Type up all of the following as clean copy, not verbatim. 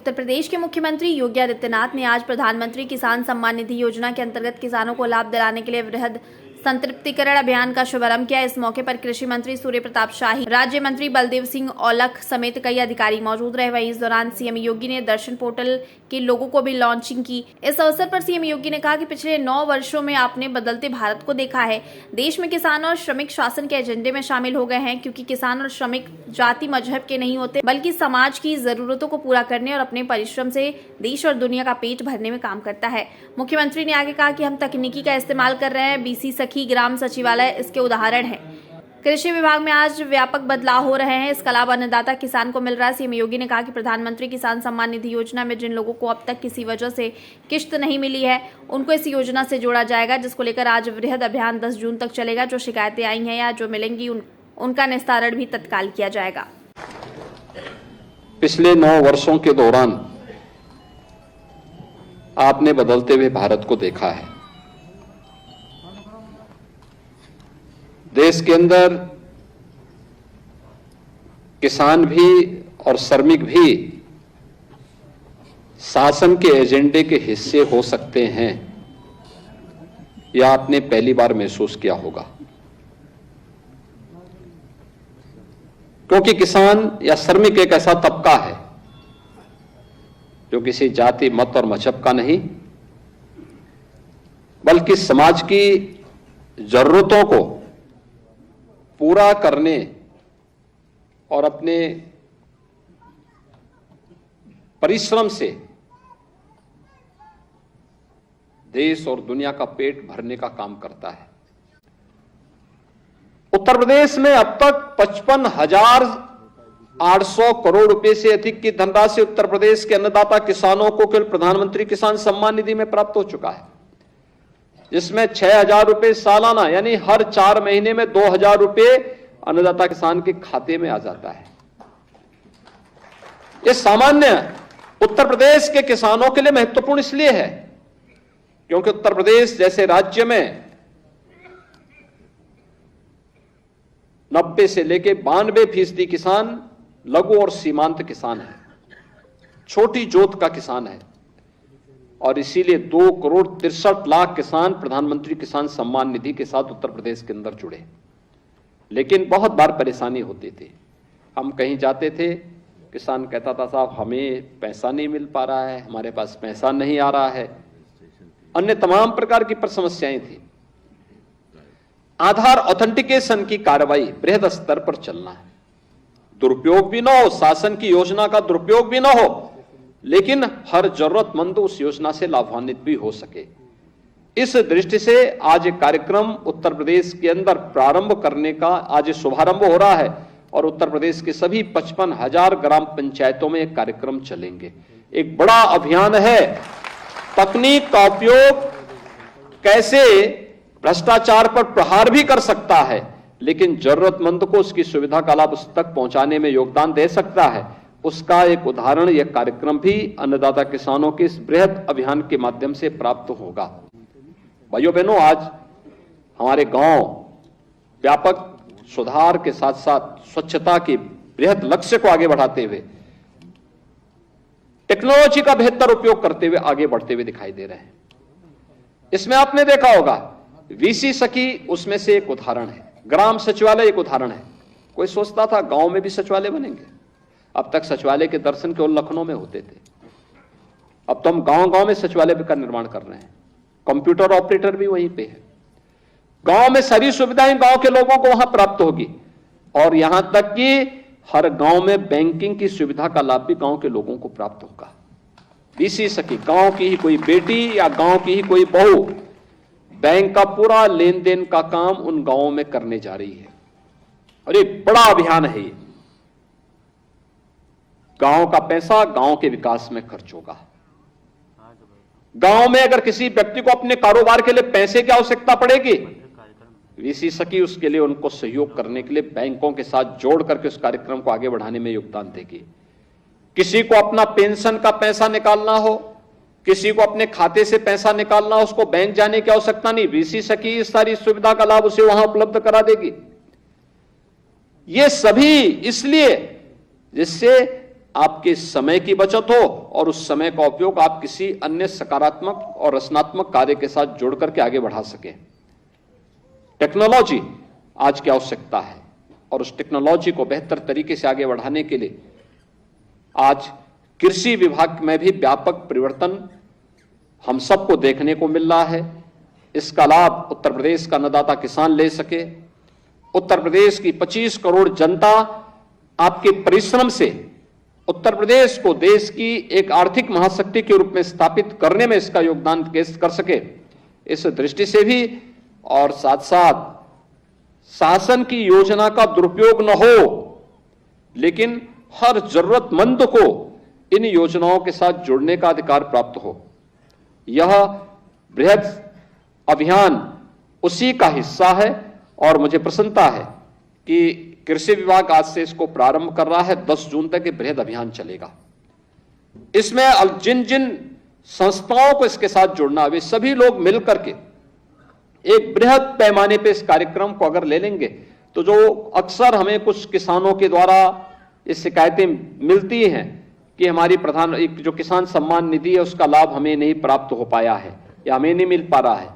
उत्तर प्रदेश के मुख्यमंत्री योगी आदित्यनाथ ने आज प्रधानमंत्री किसान सम्मान निधि योजना के अंतर्गत किसानों को लाभ दिलाने के लिए वृहद संतृप्तिकरण अभियान का शुभारंभ किया। इस मौके पर कृषि मंत्री सूर्य प्रताप शाही, राज्य मंत्री बलदेव सिंह औलख समेत कई अधिकारी मौजूद रहे। वहीं इस दौरान सीएम योगी ने दर्शन पोर्टल के लोगों को भी लॉन्चिंग की। इस अवसर पर सीएम योगी ने कहा कि पिछले 9 वर्षों में आपने बदलते भारत को देखा है। देश में किसान और श्रमिक शासन के एजेंडे में शामिल हो गए हैं, क्योंकि किसान और श्रमिक जाति मजहब के नहीं होते, बल्कि समाज की जरूरतों को पूरा करने और अपने परिश्रम से देश और दुनिया का पेट भरने में काम करता है। मुख्यमंत्री ने आगे कहा कि हम तकनीकी का इस्तेमाल कर रहे हैं। बीसी सखी ग्राम सचिवालय इसके उदाहरण है। कृषि विभाग में आज व्यापक बदलाव हो रहे हैं। इसका लाभ अन्नदाता किसान को मिल रहा है। सीएम योगी ने कहा कि प्रधानमंत्री किसान सम्मान निधि योजना में जिन लोगों को अब तक किसी वजह से किश्त नहीं मिली है, उनको इस योजना से जोड़ा जाएगा, जिसको लेकर आज वृहद अभियान 10 जून तक चलेगा। जो शिकायतें आई हैं या जो मिलेंगी उनका निस्तारण भी तत्काल किया जाएगा। पिछले 9 वर्षों के दौरान आपने बदलते हुए भारत को देखा है। देश के अंदर किसान भी और श्रमिक भी शासन के एजेंडे के हिस्से हो सकते हैं, यह आपने पहली बार महसूस किया होगा। क्योंकि किसान या श्रमिक एक ऐसा तबका है जो किसी जाति, मत और मजहब का नहीं, बल्कि समाज की जरूरतों को पूरा करने और अपने परिश्रम से देश और दुनिया का पेट भरने का काम करता है। उत्तर प्रदेश में अब तक 55,800 करोड़ रुपए से अधिक की धनराशि उत्तर प्रदेश के अन्नदाता किसानों को केवल प्रधानमंत्री किसान सम्मान निधि में प्राप्त हो चुका है, जिसमें 6,000 रुपए सालाना यानी हर 4 महीने में 2,000 रुपए अन्नदाता किसान के खाते में आ जाता है। यह सामान्य उत्तर प्रदेश के किसानों के लिए महत्वपूर्ण इसलिए है क्योंकि उत्तर प्रदेश जैसे राज्य में 90 से लेकर 92% किसान लघु और सीमांत किसान है, छोटी जोत का किसान है, और इसीलिए 2,63,00,000 किसान प्रधानमंत्री किसान सम्मान निधि के साथ उत्तर प्रदेश के अंदर जुड़े। लेकिन बहुत बार परेशानी होती थी। हम कहीं जाते थे, किसान कहता था साहब हमें पैसा नहीं मिल पा रहा है, हमारे पास पैसा नहीं आ रहा है, अन्य तमाम प्रकार की समस्याएं थी। आधार ऑथेंटिकेशन की कार्रवाई बृहद स्तर पर चलना है, दुरुपयोग भी ना हो, शासन की योजना का दुरुपयोग भी ना हो, लेकिन हर जरूरतमंद उस योजना से लाभान्वित भी हो सके। इस दृष्टि से आज एक कार्यक्रम उत्तर प्रदेश के अंदर प्रारंभ करने का आज शुभारंभ हो रहा है और उत्तर प्रदेश के सभी 55,000 ग्राम पंचायतों में एक कार्यक्रम चलेंगे। एक बड़ा अभियान है, तकनीक का उपयोग कैसे भ्रष्टाचार पर प्रहार भी कर सकता है, लेकिन जरूरतमंद को उसकी सुविधा का लाभ उस तक पहुंचाने में योगदान दे सकता है, उसका एक उदाहरण यह कार्यक्रम भी अन्नदाता किसानों के इस बृहद अभियान के माध्यम से प्राप्त होगा। भाइयों बहनों, आज हमारे गांव व्यापक सुधार के साथ साथ स्वच्छता के बृहद लक्ष्य को आगे बढ़ाते हुए टेक्नोलॉजी का बेहतर उपयोग करते हुए आगे बढ़ते हुए दिखाई दे रहे हैं। इसमें आपने देखा होगा वीसी सखी उसमें से एक उदाहरण है, ग्राम सचिवालय एक उदाहरण है। कोई सोचता था गांव में भी सचिवालय बनेंगे, अब तक सचिवालय के दर्शन केवल लखनऊ में होते थे, अब तो हम गांव-गांव में सचिवालय का निर्माण कर रहे हैं। कंप्यूटर ऑपरेटर भी वहीं पे है। गांव में सारी सुविधाएं गांव के लोगों को वहां प्राप्त होगी, और यहां तक कि हर गांव में बैंकिंग की सुविधा का लाभ भी गांव के लोगों को प्राप्त होगा। बीसी सखी, गांव की ही कोई बेटी या गांव की ही कोई बहू बैंक का पूरा लेन देन का काम उन गांवों में करने जा रही है, और ये बड़ा अभियान है। ये गांव का पैसा गांव के विकास में खर्च होगा। गांव में अगर किसी व्यक्ति को अपने कारोबार के लिए पैसे की आवश्यकता पड़ेगी, वीसी सखी उसके लिए उनको सहयोग करने के लिए बैंकों के साथ जोड़ करके उस कार्यक्रम को आगे बढ़ाने में योगदान देगी। किसी को अपना पेंशन का पैसा निकालना हो, किसी को अपने खाते से पैसा निकालना हो, उसको बैंक जाने की आवश्यकता नहीं, वीसी सखी इस सारी सुविधा का लाभ उसे वहां उपलब्ध करा देगी। ये सभी इसलिए जिससे आपके समय की बचत हो और उस समय का उपयोग आप किसी अन्य सकारात्मक और रचनात्मक कार्य के साथ जोड़ करके आगे बढ़ा सकें। टेक्नोलॉजी आज की आवश्यकता है और उस टेक्नोलॉजी को बेहतर तरीके से आगे बढ़ाने के लिए आज कृषि विभाग में भी व्यापक परिवर्तन हम सबको देखने को मिल रहा है। इसका लाभ उत्तर प्रदेश का अन्नदाता किसान ले सके। उत्तर प्रदेश की 25 करोड़ जनता आपके परिश्रम से उत्तर प्रदेश को देश की एक आर्थिक महाशक्ति के रूप में स्थापित करने में इसका योगदान कर सके, इस दृष्टि से भी और साथ साथ शासन की योजना का दुरुपयोग न हो, लेकिन हर जरूरतमंद को इन योजनाओं के साथ जुड़ने का अधिकार प्राप्त हो। यह बृहद अभियान उसी का हिस्सा है और मुझे प्रसन्नता है कि कृषि विभाग आज से इसको प्रारंभ कर रहा है। 10 जून तक ये बृहद अभियान चलेगा। इसमें जिन जिन संस्थाओं को इसके साथ जुड़ना, वे सभी लोग मिलकर के एक बृहद पैमाने पे इस कार्यक्रम को अगर ले लेंगे तो जो अक्सर हमें कुछ किसानों के द्वारा ये शिकायतें मिलती हैं कि हमारी एक जो किसान सम्मान निधि है उसका लाभ हमें नहीं प्राप्त हो पाया है या हमें नहीं मिल पा रहा है,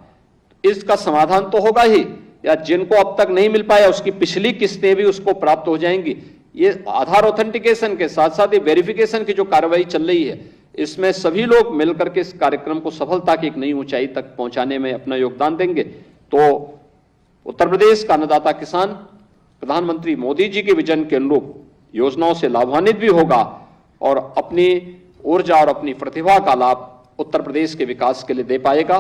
इसका समाधान तो होगा ही, या जिनको अब तक नहीं मिल पाया उसकी पिछली किस्तें भी उसको प्राप्त हो जाएंगी। ये आधार ऑथेंटिकेशन के साथ साथ ये वेरिफिकेशन की जो कार्रवाई चल रही है, इसमें सभी लोग मिलकर के इस कार्यक्रम को सफलता की एक नई ऊंचाई तक पहुंचाने में अपना योगदान देंगे तो उत्तर प्रदेश का अन्नदाता किसान प्रधानमंत्री मोदी जी के विजन के अनुरूप योजनाओं से लाभान्वित भी होगा और अपनी ऊर्जा और अपनी प्रतिभा का लाभ उत्तर प्रदेश के विकास के लिए दे पाएगा।